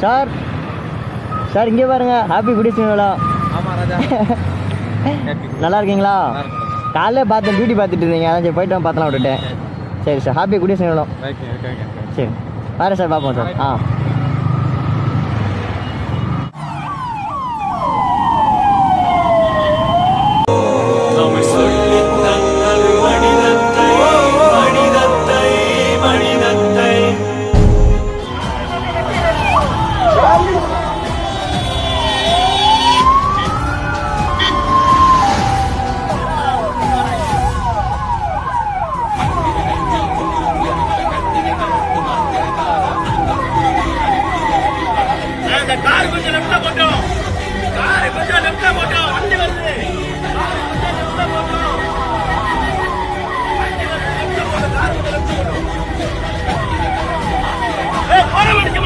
Sir sir இங்கே பாருங்க, happy goodies விழா. ஆமாம் ராஜா. நல்லா இருக்கீங்களா? காலையில் பார்த்தேன், டியூட்டி பார்த்துட்டு இருந்தீங்க, அதான் சரி போயிட்டு பார்த்தலாம் விட்டுட்டேன். சரி சார், ஹாப்பி குடிஸ் விழா. சரி பாரு சார், பார்ப்போம் சார். ஆ போட